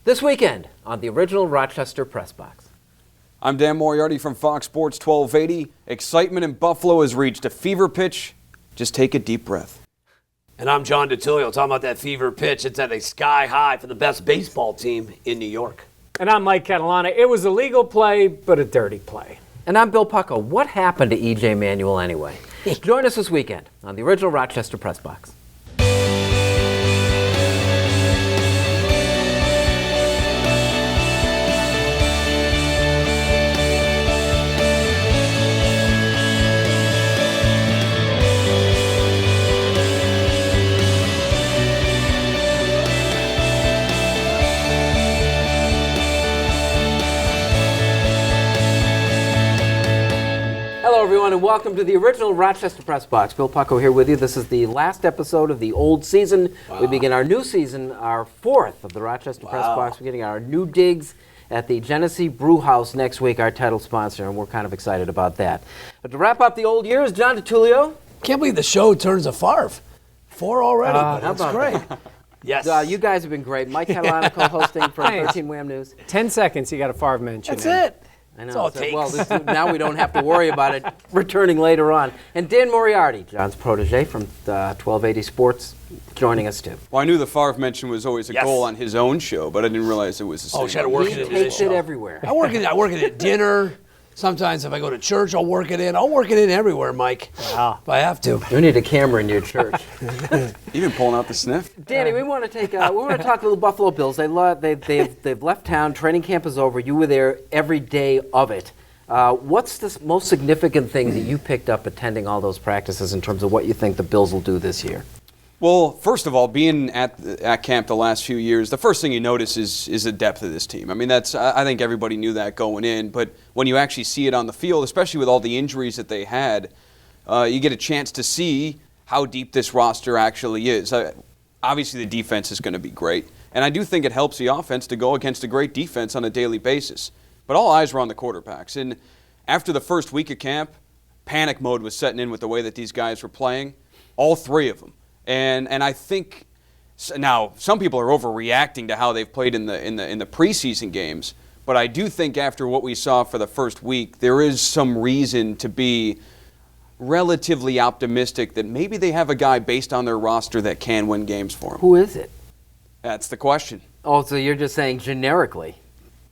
This weekend on the original Rochester Press Box. I'm Dan Moriarty from Fox Sports 1280. Excitement in Buffalo has reached a fever pitch. Just take a deep breath. And I'm John DiTullio talking about that fever pitch. It's at a sky high for the best baseball team in New York. And I'm Mike Catalana. It was a legal play, but a dirty play. And I'm Bill Pucko. What happened to EJ Manuel anyway? Join us this weekend on the original Rochester Press Box. Hello, everyone, and welcome to the original Rochester Press Box. Bill Pucko here with you. This is the last episode of the old season. Wow. We begin our new season, our fourth of the Rochester Press Box. We're getting our new digs at the Genesee Brew House next week, our title sponsor, and we're kind of excited about that. But to wrap up the old years, John DiTullio. Can't believe the show turns a 4 already, but that's great. Yes. You guys have been great. Mike Catalana co-hosting for 13 WHAM News. 10 seconds, you got a Favre mention. That's it. I know. That's all it takes. Well, now we don't have to worry about it returning later on. And Dan Moriarty, John's protege from 1280 Sports, joining us too. Well, I knew the Favre mention was always a goal on his own show, but I didn't realize it was the same. Oh, she had to work it into this show. He takes it everywhere. I work it at dinner. Sometimes if I go to church, I'll work it in. I'll work it in everywhere, Mike. Wow. If I have to. You need a camera in your church. Even pulling out the sniff. Danny, we want to talk a little Buffalo Bills. They've left town. Training camp is over. You were there every day of it. What's the most significant thing that you picked up attending all those practices in terms of what you think the Bills will do this year? Well, first of all, being at camp the last few years, the first thing you notice is the depth of this team. I mean, I think everybody knew that going in, but when you actually see it on the field, especially with all the injuries that they had, you get a chance to see how deep this roster actually is. Obviously, the defense is going to be great, and I do think it helps the offense to go against a great defense on a daily basis. But all eyes were on the quarterbacks, and after the first week of camp, panic mode was setting in with the way that these guys were playing, all three of them. And I think now some people are overreacting to how they've played in the preseason games, but I do think after what we saw for the first week, there is some reason to be relatively optimistic that maybe they have a guy based on their roster that can win games for them. Who is it? That's the question. Oh, so you're just saying generically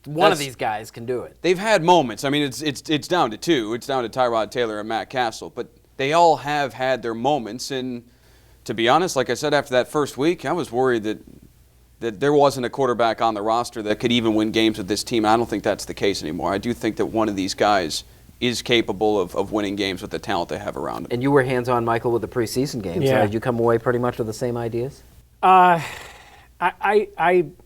one of these guys can do it. They've had moments. I mean, it's down to two. It's down to Tyrod Taylor and Matt Castle, but they all have had their moments. And to be honest, like I said, after that first week, I was worried that there wasn't a quarterback on the roster that could even win games with this team. I don't think that's the case anymore. I do think that one of these guys is capable of winning games with the talent they have around him. And you were hands-on, Michael, with the preseason games. Yeah. Did you come away pretty much with the same ideas? I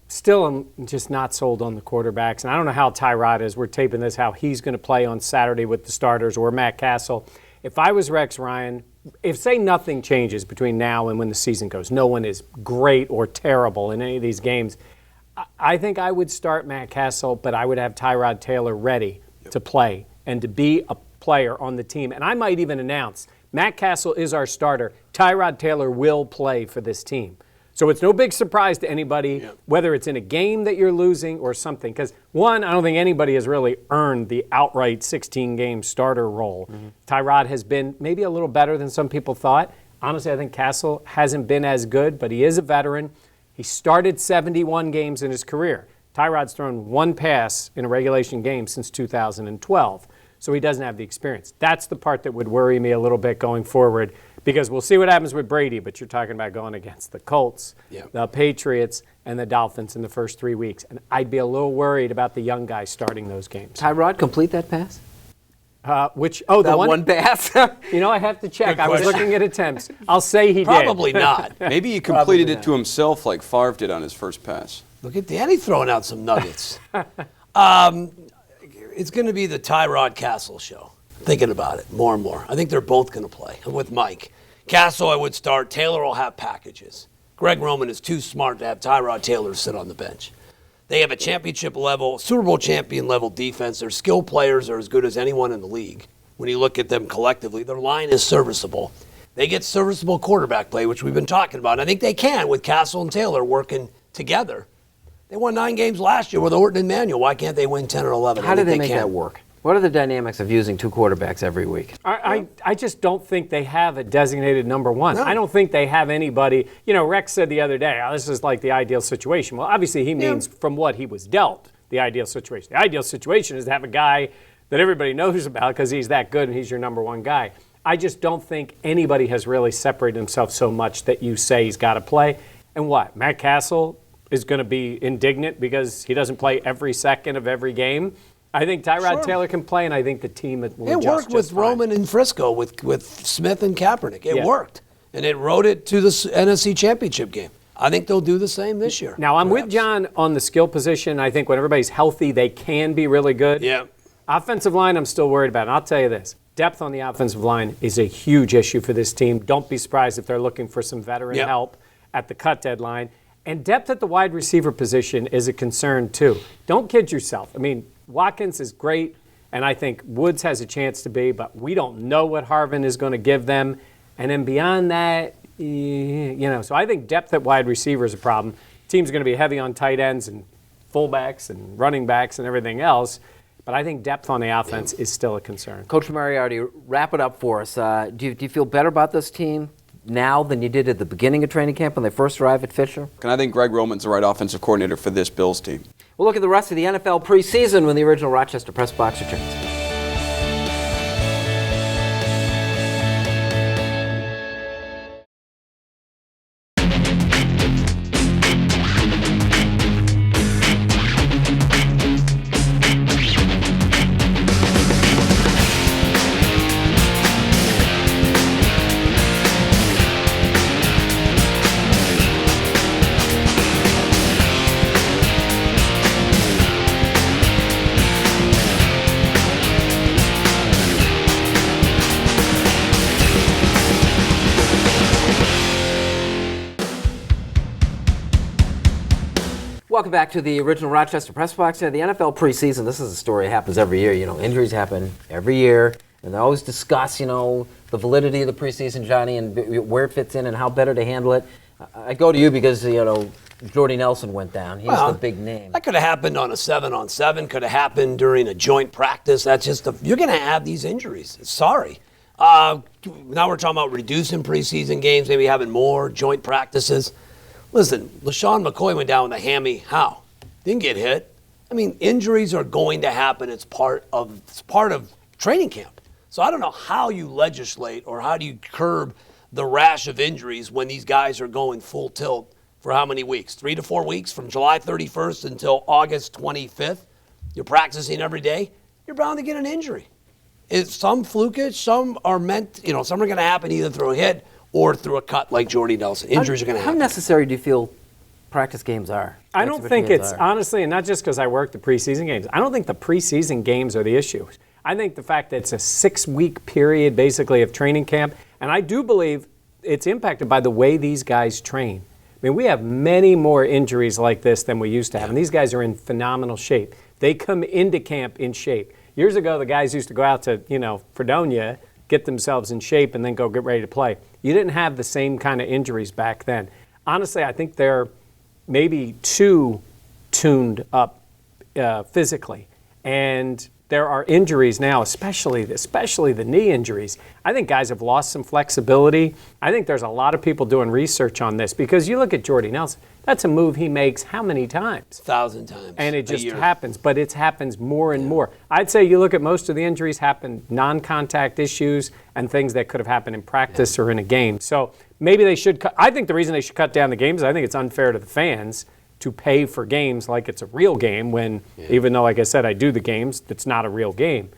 still am just not sold on the quarterbacks, and I don't know how Tyrod is. We're taping this, how he's going to play on Saturday with the starters or Matt Castle. If I was Rex Ryan, if say nothing changes between now and when the season goes, no one is great or terrible in any of these games, I think I would start Matt Castle, but I would have Tyrod Taylor ready to play and to be a player on the team. And I might even announce, Matt Castle is our starter. Tyrod Taylor will play for this team. So it's no big surprise to anybody, whether it's in a game that you're losing or something. Because, one, I don't think anybody has really earned the outright 16-game starter role. Mm-hmm. Tyrod has been maybe a little better than some people thought. Honestly, I think Castle hasn't been as good, but he is a veteran. He started 71 games in his career. Tyrod's thrown one pass in a regulation game since 2012. So he doesn't have the experience. That's the part that would worry me a little bit going forward, because we'll see what happens with Brady, but you're talking about going against the Colts, the Patriots, and the Dolphins in the first 3 weeks. And I'd be a little worried about the young guys starting those games. Tyrod complete that pass? The one pass? You know, I have to check. I was looking at attempts. I'll say he did. Probably not. Maybe he completed it to himself like Favre did on his first pass. Look at Danny throwing out some nuggets. It's going to be the Tyrod Castle show. Thinking about it more and more. I think they're both going to play. I'm with Mike. Castle, I would start. Taylor will have packages. Greg Roman is too smart to have Tyrod Taylor sit on the bench. They have a championship level, Super Bowl champion level defense. Their skill players are as good as anyone in the league. When you look at them collectively, their line is serviceable. They get serviceable quarterback play, which we've been talking about. And I think they can with Castle and Taylor working together. They won 9 games last year with Orton and Manuel. Why can't they win 10 or 11? How do they make that work? What are the dynamics of using 2 quarterbacks every week? I just don't think they have a designated number one. No. I don't think they have anybody. Rex said the other day, this is like the ideal situation. Well, obviously he means from what he was dealt, the ideal situation. The ideal situation is to have a guy that everybody knows about because he's that good and he's your number one guy. I just don't think anybody has really separated himself so much that you say he's got to play. And what? Matt Castle is going to be indignant because he doesn't play every second of every game. I think Tyrod Taylor can play, and I think the team will adjust. It worked with fine. Roman in Frisco with Smith and Kaepernick. It worked, and it rode it to the NFC Championship game. I think they'll do the same this year. Now, I'm with John on the skill position. I think when everybody's healthy, they can be really good. Yeah. Offensive line, I'm still worried about. And I'll tell you this. Depth on the offensive line is a huge issue for this team. Don't be surprised if they're looking for some veteran help at the cut deadline. And depth at the wide receiver position is a concern, too. Don't kid yourself. I mean, Watkins is great, and I think Woods has a chance to be, but we don't know what Harvin is going to give them. And then beyond that, so I think depth at wide receiver is a problem. Team's going to be heavy on tight ends and fullbacks and running backs and everything else. But I think depth on the offense is still a concern. Coach Moriarty, wrap it up for us. Do you feel better about this team now than you did at the beginning of training camp when they first arrived at Fisher? And I think Greg Roman's the right offensive coordinator for this Bills team. We'll look at the rest of the NFL preseason when the original Rochester Press Box returns. Welcome back to the original Rochester Press Box. The NFL preseason, this is a story that happens every year. Injuries happen every year, and they always discuss, the validity of the preseason, Johnny, and where it fits in and how better to handle it. I go to you because, Jordy Nelson went down. He's the big name. That could have happened on a 7-on-7, could have happened during a joint practice. That's just, you're going to have these injuries. Sorry. Now we're talking about reducing preseason games, maybe having more joint practices. Listen, LaShawn McCoy went down with a hammy. How? Didn't get hit. I mean, injuries are going to happen. It's part of training camp. So I don't know how you legislate or how do you curb the rash of injuries when these guys are going full tilt for how many weeks? 3 to 4 weeks from July 31st until August 25th. You're practicing every day. You're bound to get an injury. It's some flukish, some are meant, some are going to happen either through a hit or through a cut like Jordy Nelson. Injuries are going to happen. How necessary do you feel practice games are? I don't think it's, honestly, and not just because I work the preseason games, I don't think the preseason games are the issue. I think the fact that it's a 6-week period, basically, of training camp, and I do believe it's impacted by the way these guys train. I mean, we have many more injuries like this than we used to have, and these guys are in phenomenal shape. They come into camp in shape. Years ago, the guys used to go out to, Fredonia, get themselves in shape, and then go get ready to play. You didn't have the same kind of injuries back then. Honestly, I think they're maybe too tuned up physically. And there are injuries now, especially the knee injuries. I think guys have lost some flexibility. I think there's a lot of people doing research on this because you look at Jordy Nelson, that's a move he makes how many times? 1,000 times. And it just happens, but it happens more and more. I'd say you look at most of the injuries happen non-contact issues and things that could have happened in practice or in a game. So maybe they should I think the reason they should cut down the games, I think it's unfair to the fans to pay for games like it's a real game when, even though, like I said, I do the games, it's not a real game.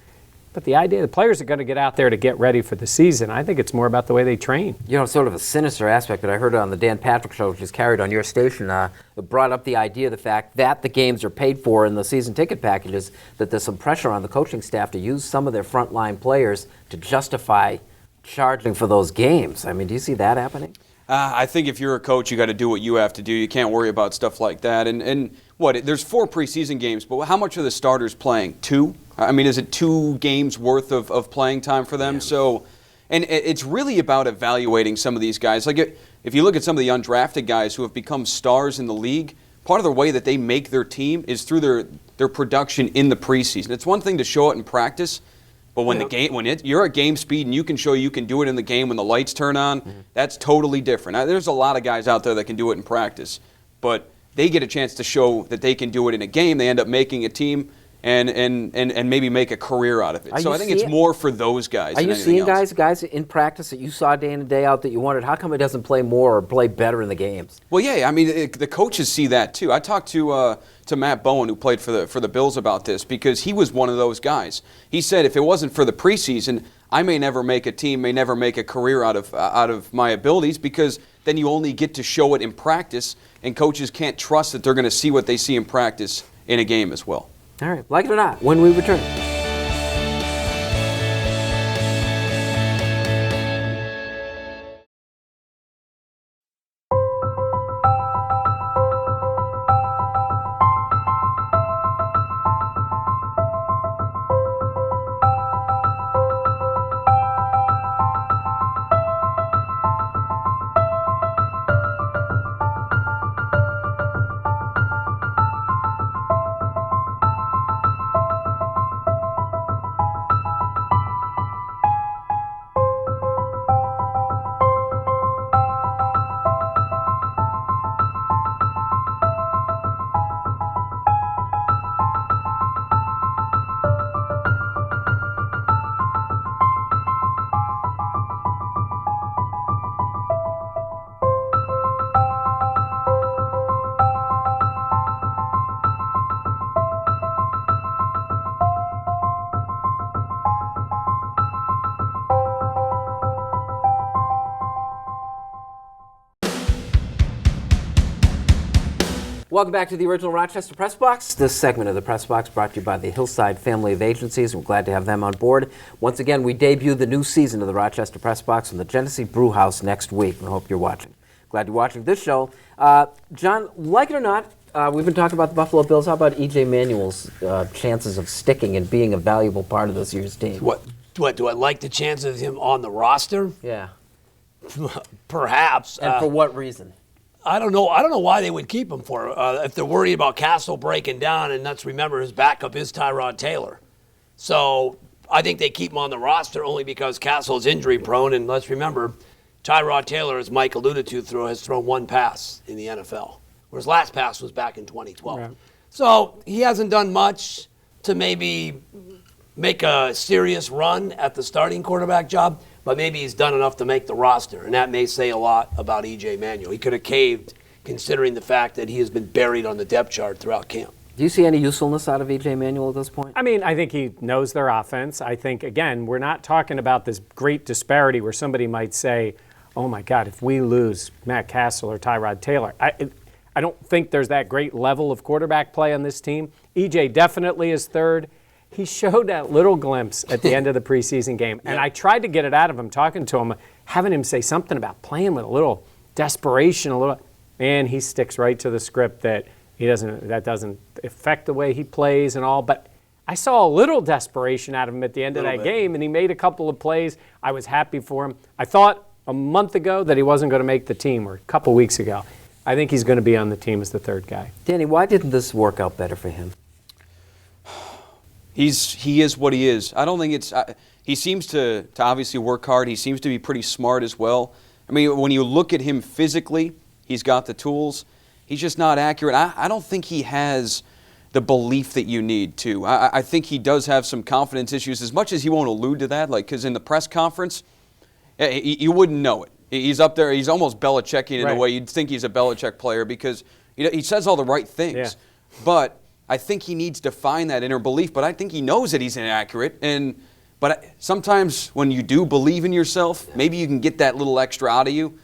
But the idea, the players are going to get out there to get ready for the season. I think it's more about the way they train. Sort of a sinister aspect that I heard on the Dan Patrick Show, which is carried on your station, it brought up the idea of the fact that the games are paid for in the season ticket packages, that there's some pressure on the coaching staff to use some of their frontline players to justify charging for those games. I mean, do you see that happening? I think if you're a coach, you got to do what you have to do. You can't worry about stuff like that. And there's 4 preseason games, but how much are the starters playing? 2? I mean, is it 2 games worth of playing time for them? Yeah. So, and it's really about evaluating some of these guys. Like if you look at some of the undrafted guys who have become stars in the league, part of the way that they make their team is through their production in the preseason. It's one thing to show it in practice, but when you're at game speed and you can show you can do it in the game when the lights turn on, that's totally different. There's a lot of guys out there that can do it in practice, but they get a chance to show that they can do it in a game. They end up making a team and maybe make a career out of it. So I think it's more for those guys. Are you seeing guys in practice that you saw day in and day out that you wondered, how come it doesn't play more or play better in the games? Well, yeah. I mean, the coaches see that too. I talked to Matt Bowen, who played for the Bills, about this because he was one of those guys. He said, if it wasn't for the preseason, I may never make a team, may never make a career out of my abilities, because then you only get to show it in practice, and coaches can't trust that they're going to see what they see in practice in a game as well. All right, like it or not, when we return. Welcome back to the original Rochester Press Box. This segment of the Press Box brought to you by the Hillside family of agencies. We're glad to have them on board. Once again, we debut the new season of the Rochester Press Box in the Genesee Brew House next week. We hope you're watching. Glad you're watching this show. John, like it or not, we've been talking about the Buffalo Bills. How about EJ Manuel's chances of sticking and being a valuable part of this year's team? What do I like the chances of him on the roster? Yeah. Perhaps. And for what reason? I don't know why they would keep him for. If they're worried about Castle breaking down, and let's remember his backup is Tyrod Taylor. So I think they keep him on the roster only because Castle's injury prone, and let's remember, Tyrod Taylor, as Mike alluded to, has thrown one pass in the NFL, where his last pass was back in 2012. Right. So he hasn't done much to maybe make a serious run at the starting quarterback job, but maybe he's done enough to make the roster, and that may say a lot about EJ Manuel. He could have caved, considering the fact that he has been buried on the depth chart throughout camp. Do you see any usefulness out of EJ Manuel at this point? I mean, I think he knows their offense. I think, again, we're not talking about this great disparity where somebody might say, oh, my God, if we lose Matt Castle or Tyrod Taylor. I don't think there's that great level of quarterback play on this team. EJ definitely is third. He showed that little glimpse at the end of the preseason game, and I tried to get it out of him, talking to him, having him say something about playing with a little desperation, and he sticks right to the script that that doesn't affect the way he plays and all. But I saw a little desperation out of him at the end of that game, and he made a couple of plays. I was happy for him. I thought a month ago that he wasn't going to make the team, or a couple weeks ago. I think he's going to be on the team as the third guy. Danny, why didn't this work out better for him? He is what he is. I don't think it's. He seems to obviously work hard. He seems to be pretty smart as well. I mean, when you look at him physically, he's got the tools. He's just not accurate. I don't think he has the belief that you need to. I think he does have some confidence issues, as much as he won't allude to that. Like, because in the press conference, you wouldn't know it. He's up there. He's almost Belichickian in a way. You'd think he's a Belichick player because he says all the right things. Yeah. But I think he needs to find that inner belief, but I think he knows that he's inaccurate. But sometimes when you do believe in yourself, maybe you can get that little extra out of you.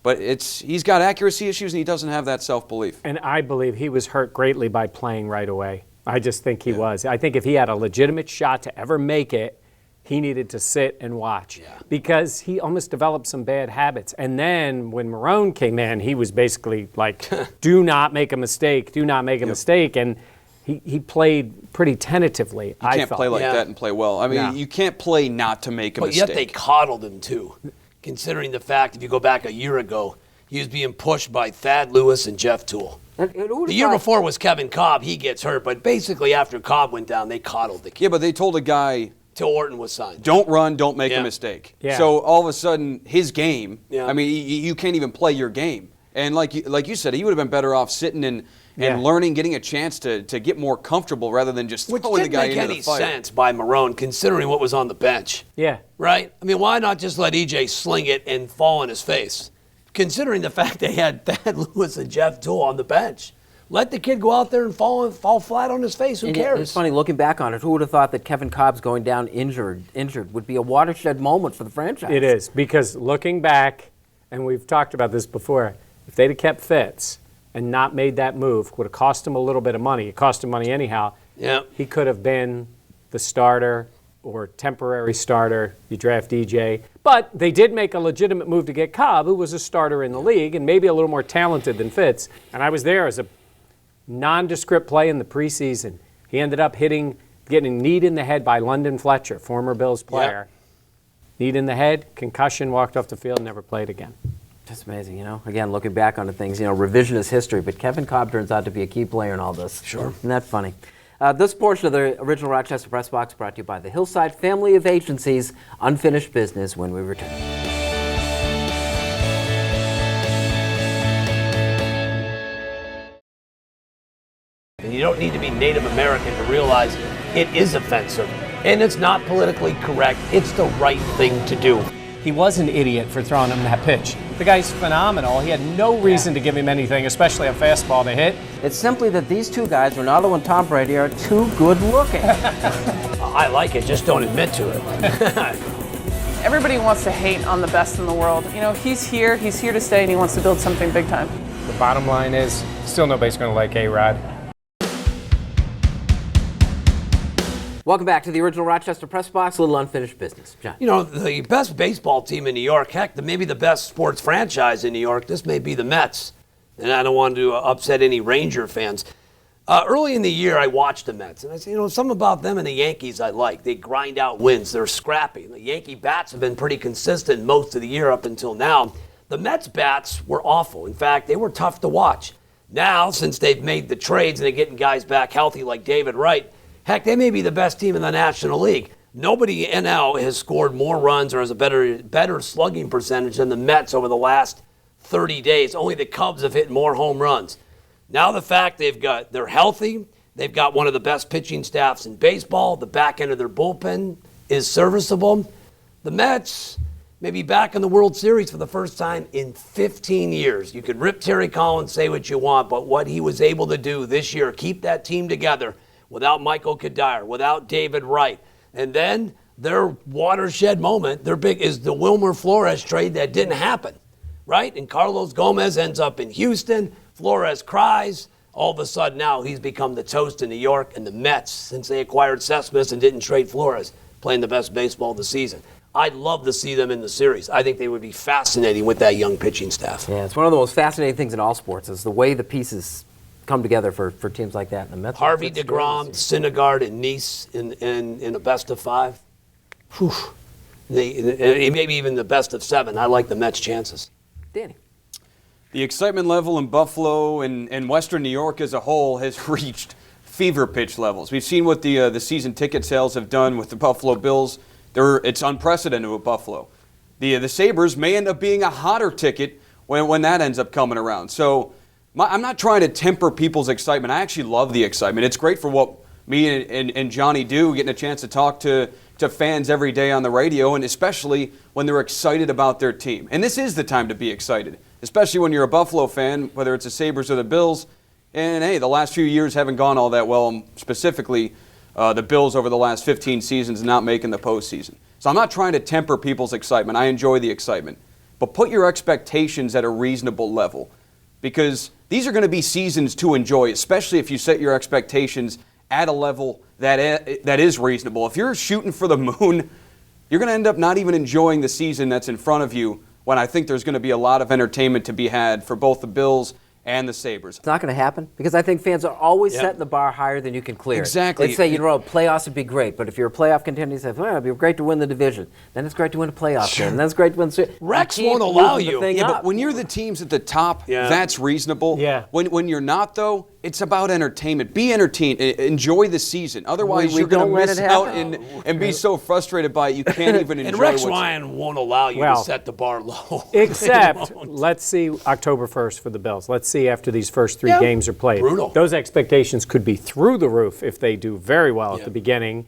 But he's got accuracy issues, and he doesn't have that self-belief. And I believe he was hurt greatly by playing right away. I just think he was. I think if he had a legitimate shot to ever make it, he needed to sit and watch because he almost developed some bad habits. And then when Marone came in, he was basically like, do not make a mistake, do not make a mistake. And he played pretty tentatively, You can't play like that and play well. I mean, you can't play not to make a mistake. But yet they coddled him, too, considering the fact, if you go back a year ago, he was being pushed by Thad Lewis and Jeff Toole. The year before was Kevin Cobb. He gets hurt, but basically after Cobb went down, they coddled the kid. Yeah, but they told a guy till Orton was signed. Don't run, don't make a mistake. Yeah. So all of a sudden, his game, Yeah. I mean, you can't even play your game. And like you said, he would have been better off sitting and learning, getting a chance to get more comfortable rather than just throwing the guy into the fire. Which didn't make any sense by Marone, considering what was on the bench. Yeah. Right? I mean, why not just let EJ sling it and fall on his face? Considering the fact they had Thad Lewis and Jeff Toole on the bench. Let the kid go out there and fall flat on his face. Who cares? It's funny, looking back on it, who would have thought that Kevin Cobb's going down injured would be a watershed moment for the franchise? It is, because looking back, and we've talked about this before, if they'd have kept Fitz and not made that move, would have cost him a little bit of money. It cost him money anyhow. Yeah. He could have been the starter or temporary starter. You draft EJ. But they did make a legitimate move to get Cobb, who was a starter in the league and maybe a little more talented than Fitz. And I was there as a nondescript play in the preseason. He ended up getting kneed in the head by London Fletcher, former Bills player. Kneed in the head, concussion, walked off the field, never played again. Just amazing, Again, looking back on things, revisionist history, but Kevin Cobb turns out to be a key player in all this. Sure. Isn't that funny? This portion of the original Rochester Press Box brought to you by the Hillside Family of Agencies, unfinished business when we return. And you don't need to be Native American to realize it is offensive. And it's not politically correct. It's the right thing to do. He was an idiot for throwing him that pitch. The guy's phenomenal. He had no reason to give him anything, especially a fastball to hit. It's simply that these two guys, Ronaldo and Tom Brady, are too good looking. I like it, just don't admit to it. Everybody wants to hate on the best in the world. He's here to stay, and he wants to build something big time. The bottom line is, still nobody's going to like A-Rod. Welcome back to the original Rochester Press Box, a little unfinished business. John. The best baseball team in New York, heck, maybe the best sports franchise in New York, this may be the Mets. And I don't want to upset any Ranger fans. Early in the year, I watched the Mets, and I said, something about them and the Yankees I like. They grind out wins. They're scrappy. The Yankee bats have been pretty consistent most of the year up until now. The Mets bats were awful. In fact, they were tough to watch. Now, since they've made the trades and they're getting guys back healthy like David Wright, heck, they may be the best team in the National League. Nobody NL has scored more runs or has a better slugging percentage than the Mets over the last 30 days. Only the Cubs have hit more home runs. Now the fact they're healthy, they've got one of the best pitching staffs in baseball. The back end of their bullpen is serviceable. The Mets may be back in the World Series for the first time in 15 years. You could rip Terry Collins, say what you want, but what he was able to do this year, keep that team together without Michael Kadire, without David Wright. And then their watershed moment, their big, is the Wilmer Flores trade that didn't happen, right? And Carlos Gomez ends up in Houston. Flores cries. All of a sudden now he's become the toast in New York, and the Mets, since they acquired Cespedes and didn't trade Flores, playing the best baseball of the season. I'd love to see them in the series. I think they would be fascinating with that young pitching staff. Yeah, it's one of the most fascinating things in all sports is the way the pieces come together for teams like that. And the Mets, Harvey, DeGrom, Syndergaard, and Nice in a best of five. Whew. Maybe even the best of seven. I like the Mets' chances. Danny. The excitement level in Buffalo and Western New York as a whole has reached fever pitch levels. We've seen what the season ticket sales have done with the Buffalo Bills. It's unprecedented with Buffalo. The Sabres may end up being a hotter ticket when that ends up coming around. So I'm not trying to temper people's excitement. I actually love the excitement. It's great for what me and Johnny do, getting a chance to talk to fans every day on the radio, and especially when they're excited about their team. And this is the time to be excited, especially when you're a Buffalo fan, whether it's the Sabres or the Bills. And, hey, the last few years haven't gone all that well, specifically the Bills over the last 15 seasons not making the postseason. So I'm not trying to temper people's excitement. I enjoy the excitement. But put your expectations at a reasonable level, because these are going to be seasons to enjoy, especially if you set your expectations at a level that is reasonable. If you're shooting for the moon, you're going to end up not even enjoying the season that's in front of you, when I think there's going to be a lot of entertainment to be had for both the Bills and the Sabres. It's not going to happen because I think fans are always setting the bar higher than you can clear. Exactly. They say, playoffs would be great, but if you're a playoff contender, you say, well, it'd be great to win the division. Then it's great to win a playoff game. And then it's great to win the Rex won't allow you. Yeah, but when you're the teams at the top, that's reasonable. Yeah. When you're not, though, it's about entertainment. Be entertained. Enjoy the season. Otherwise, you're going to miss out and be so frustrated by it you can't even enjoy And Rex Ryan won't allow you to set the bar low. Except, let's see October 1st for the Bills. Let's see after these first 3 games are played. Brutal. Those expectations could be through the roof if they do very well at the beginning.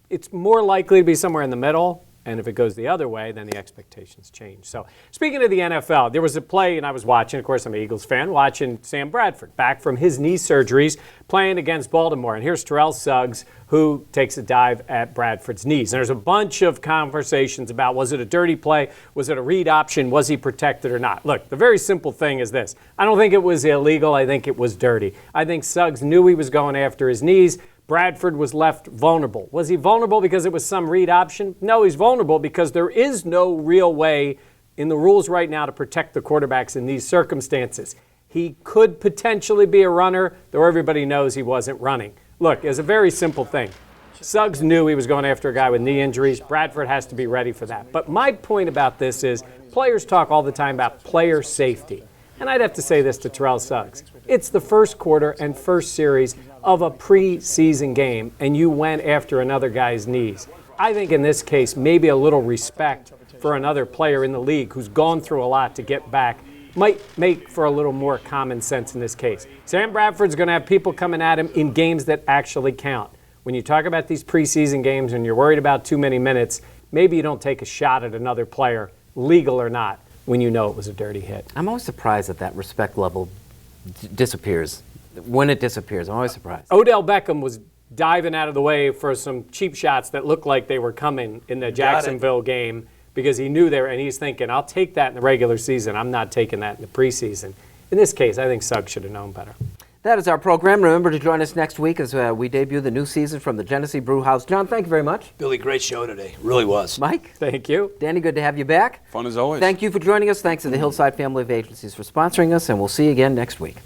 It's more likely to be somewhere in the middle. And if it goes the other way, then the expectations change. So speaking of the NFL, there was a play, and I was watching, of course, I'm an Eagles fan, watching Sam Bradford back from his knee surgeries playing against Baltimore. And here's Terrell Suggs, who takes a dive at Bradford's knees. And there's a bunch of conversations about, was it a dirty play? Was it a read option? Was he protected or not? Look, the very simple thing is this. I don't think it was illegal. I think it was dirty. I think Suggs knew he was going after his knees. Bradford was left vulnerable. Was he vulnerable because it was some read option? No, he's vulnerable because there is no real way in the rules right now to protect the quarterbacks in these circumstances. He could potentially be a runner, though everybody knows he wasn't running. Look, it's a very simple thing. Suggs knew he was going after a guy with knee injuries. Bradford has to be ready for that. But my point about this is players talk all the time about player safety. And I'd have to say this to Terrell Suggs. It's the first quarter and first series of a preseason game, and you went after another guy's knees. I think in this case, maybe a little respect for another player in the league who's gone through a lot to get back might make for a little more common sense in this case. Sam Bradford's going to have people coming at him in games that actually count. When you talk about these preseason games and you're worried about too many minutes, maybe you don't take a shot at another player, legal or not, when you know it was a dirty hit. I'm always surprised that respect level disappears. When it disappears, I'm always surprised. Odell Beckham was diving out of the way for some cheap shots that looked like they were coming in the Jacksonville game because he knew there, and he's thinking, I'll take that in the regular season. I'm not taking that in the preseason. In this case, I think Suggs should have known better. That is our program. Remember to join us next week as we debut the new season from the Genesee Brew House. John, thank you very much. Billy, great show today. Really was. Mike? Thank you. Danny, good to have you back. Fun as always. Thank you for joining us. Thanks to the Hillside family of agencies for sponsoring us, and we'll see you again next week.